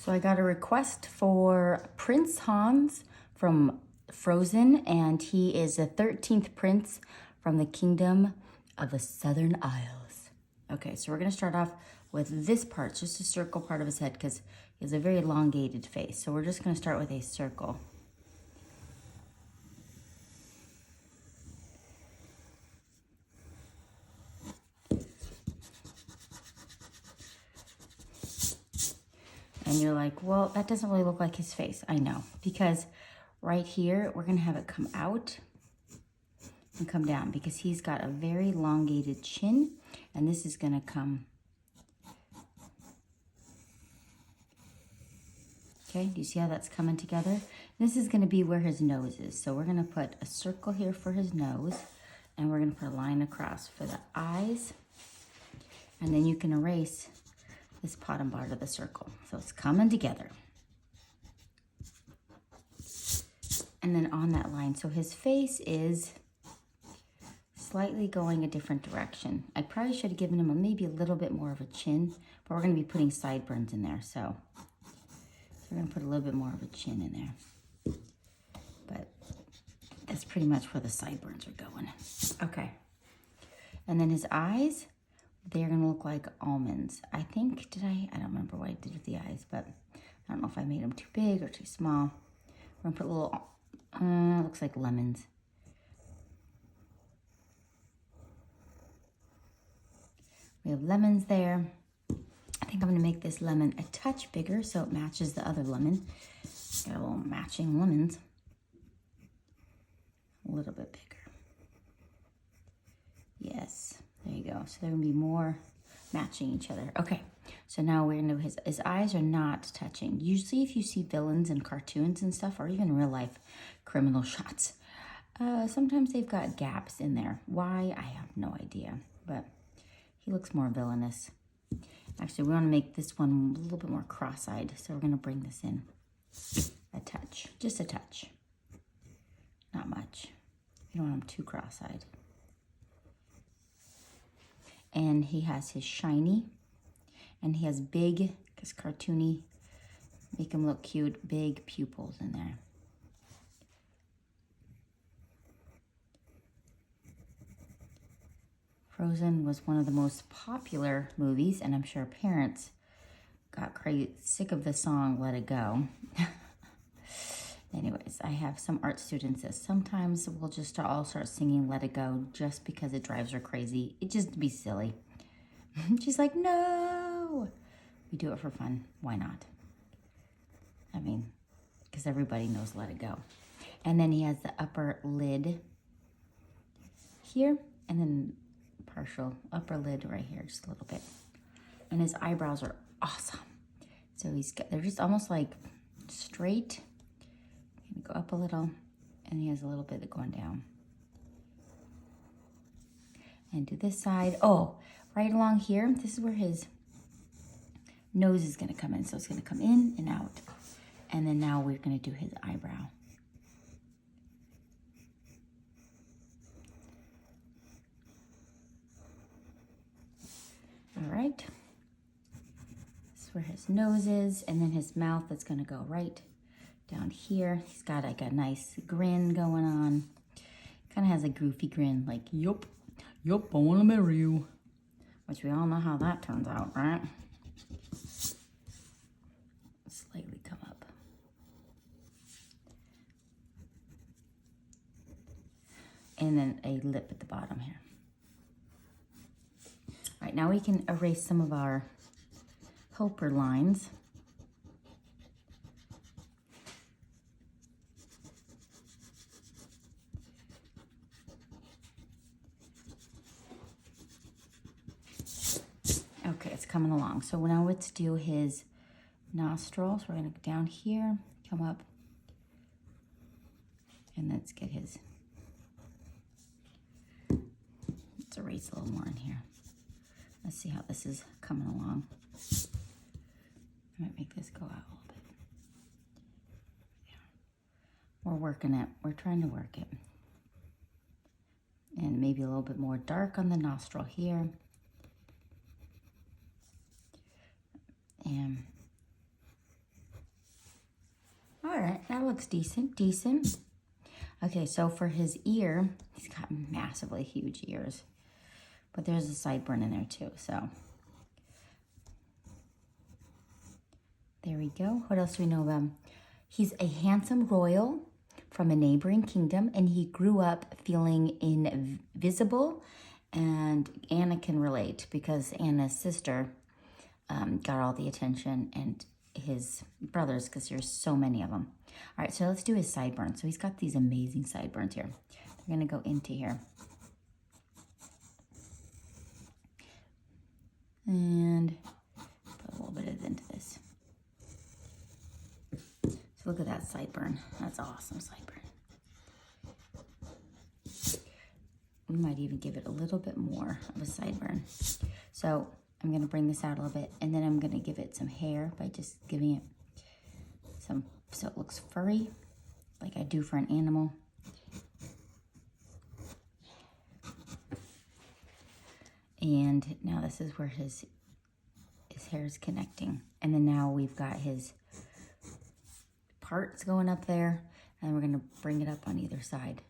So I got a request for Prince Hans from Frozen, and he is the 13th prince from the kingdom of the Southern Isles. Okay, so we're gonna start off with this part, just a circle part of his head, because he has a very elongated face. So we're just gonna start with a circle. And you're like, well, that doesn't really look like his face. I know, because right here, we're gonna have it come out and come down because he's got a very elongated chin, and this is gonna come. Okay, do you see how that's coming together? This is gonna be where his nose is. So we're gonna put a circle here for his nose, and we're gonna put a line across for the eyes, and then you can erase this bottom part of the circle. So it's coming together. And then on that line, so his face is slightly going a different direction. I probably should have given him maybe a little bit more of a chin, but we're gonna be putting sideburns in there, so we're gonna put a little bit more of a chin in there. But that's pretty much where the sideburns are going. Okay. And then his eyes, they're gonna look like almonds. I think, I don't remember what I did with the eyes, but I don't know if I made them too big or too small. We're gonna put a little, looks like lemons. We have lemons there. I think I'm gonna make this lemon a touch bigger so it matches the other lemon. Got a little matching lemons. A little bit bigger. Yes, there you go. So they're gonna be more matching each other. Okay, so now we're gonna do his eyes are not touching. Usually if you see villains in cartoons and stuff, or even real life criminal shots, sometimes they've got gaps in there. Why? I have no idea, but he looks more villainous. Actually, we wanna make this one a little bit more cross-eyed, so we're gonna bring this in a touch, just a touch. Not much. You don't want him too cross-eyed. And he has his shiny, and he has big, because cartoony, make him look cute, big pupils in there. Frozen was one of the most popular movies, and I'm sure parents got sick of the song Let It Go. Anyways, I have some art students that sometimes we'll just all start singing Let It Go just because it drives her crazy. It just be silly. She's like, no. We do it for fun. Why not? I mean, because everybody knows Let It Go. And then he has the upper lid here, and then partial upper lid right here, just a little bit. And his eyebrows are awesome. So they're just almost like straight. Go up a little, and he has a little bit going down. And do this side. Oh, right along here, this is where his nose is gonna come in. So it's gonna come in and out. And then now we're gonna do his eyebrow. All right. This is where his nose is, and then his mouth is gonna go right down here. He's got like a nice grin going on. Kind of has a goofy grin, like, yup, I want to marry you. Which we all know how that turns out, right? Slightly come up. And then a lip at the bottom here. All right, now we can erase some of our helper lines. Okay, it's coming along. So now let's do his nostrils. We're gonna go down here, come up, and let's get his, let's erase a little more in here. Let's see how this is coming along. I might make this go out a little bit. Yeah. We're working it, we're trying to work it. And maybe a little bit more dark on the nostril here. And looks decent, decent. Okay, so for his ear, he's got massively huge ears. But there's a sideburn in there too, so. There we go. What else do we know about him? He's a handsome royal from a neighboring kingdom, and he grew up feeling invisible, and Anna can relate because Anna's sister got all the attention, and his brothers, because there's so many of them. All right, so let's do his sideburns. So he's got these amazing sideburns here. They're gonna go into here. And put a little bit of it into this. So look at that sideburn. That's awesome sideburn. We might even give it a little bit more of a sideburn. So I'm gonna bring this out a little bit, and then I'm gonna give it some hair by just giving it some, so it looks furry, like I do for an animal. And now this is where his hair is connecting. And then now we've got his parts going up there, and we're gonna bring it up on either side.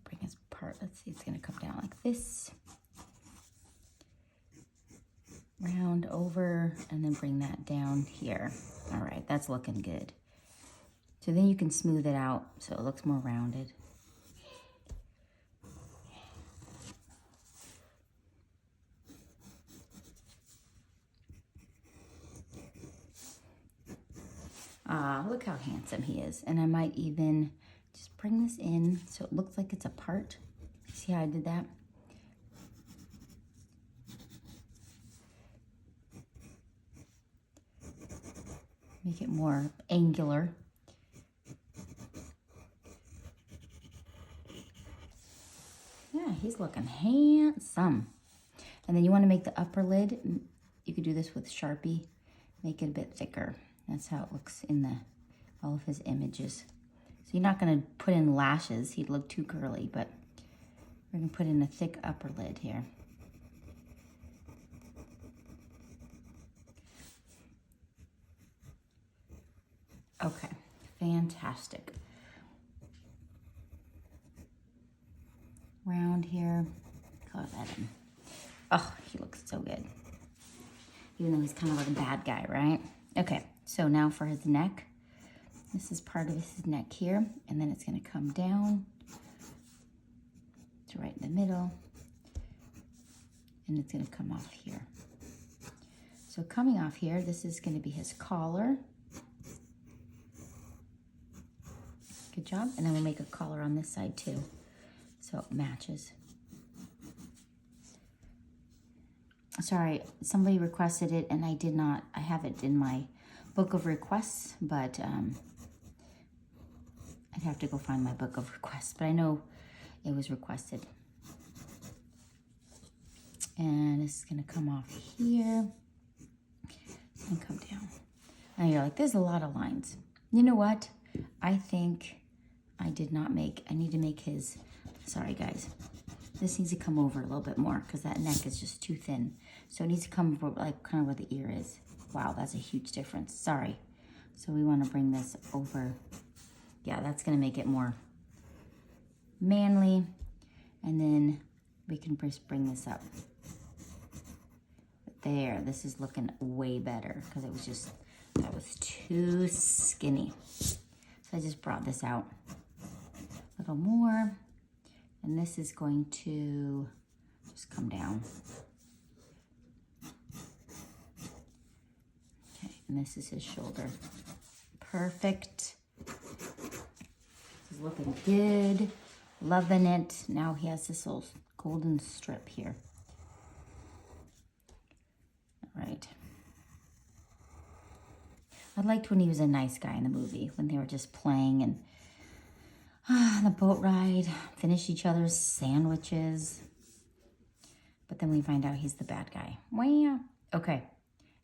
Bring his part, let's see, it's gonna come down like this. Round over, and then bring that down here. All right, that's looking good. So then you can smooth it out so it looks more rounded. Look how handsome he is. And I might even just bring this in so it looks like it's a part. See how I did that? Make it more angular. Yeah, he's looking handsome. And then you want to make the upper lid. You could do this with Sharpie. Make it a bit thicker. That's how it looks in all of his images. So you're not going to put in lashes. He'd look too curly, but we're going to put in a thick upper lid here. Okay, fantastic. Round here, color that in. Oh, he looks so good. Even though he's kind of like a bad guy, right? Okay, so now for his neck. This is part of his neck here, and then it's gonna come down to right in the middle, and it's gonna come off here. So coming off here, this is gonna be his collar. Good job. And then we'll make a collar on this side too, so it matches. Sorry, somebody requested it and I did not. I have it in my book of requests, but I'd have to go find my book of requests, but I know it was requested. And this is gonna come off here and come down. And you're like, there's a lot of lines. You know what? I think I did not make, I need to make his, sorry guys. This needs to come over a little bit more because that neck is just too thin. So it needs to come over, like kind of where the ear is. Wow, that's a huge difference. Sorry. So we want to bring this over. Yeah, that's going to make it more manly. And then we can just bring this up. There, this is looking way better because it was just, that was too skinny. So I just brought this out a little more. And this is going to just come down. Okay, and this is his shoulder. Perfect. This is looking good. Loving it. Now he has this little golden strip here. All right. I liked when he was a nice guy in the movie, when they were just playing and the boat ride, finish each other's sandwiches. But then we find out he's the bad guy. Wow. Okay.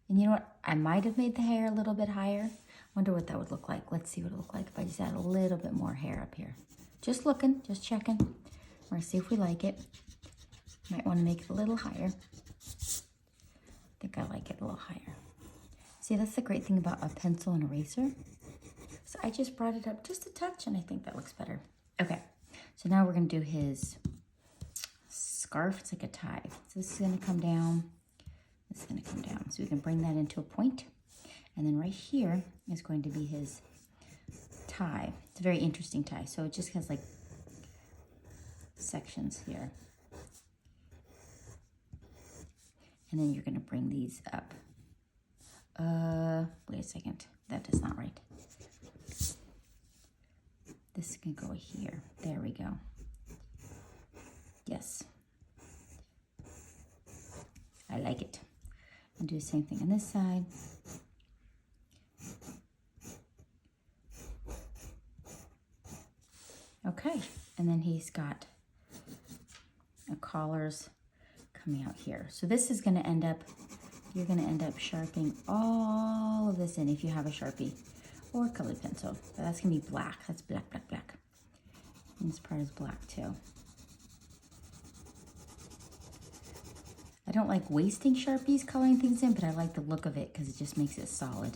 And you know what? I might have made the hair a little bit higher. Wonder what that would look like. Let's see what it would look like if I just add a little bit more hair up here. Just looking, just checking. We're gonna see if we like it. Might want to make it a little higher. I think I like it a little higher. See, that's the great thing about a pencil and eraser. I just brought it up just a touch and I think that looks better. Okay, so now we're gonna do his scarf. It's like a tie. So this is gonna come down, this is gonna come down. So we can bring that into a point. And then right here is going to be his tie. It's a very interesting tie. So it just has like sections here. And then you're gonna bring these up. Wait a second, that is not right. This can go here, there we go. Yes. I like it. I'll do the same thing on this side. Okay, and then he's got a collars coming out here. So this is gonna end up, you're gonna end up sharpening all of this in if you have a Sharpie or a colored pencil. But that's gonna be black, that's black, black, black. And this part is black too. I don't like wasting Sharpies coloring things in, but I like the look of it because it just makes it solid.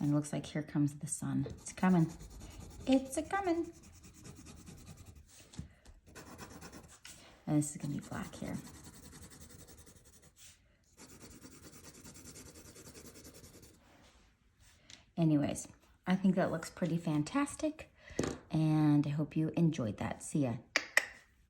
And it looks like here comes the sun. It's coming. It's a-coming. And this is gonna be black here. Anyways, I think that looks pretty fantastic, and I hope you enjoyed that. See ya.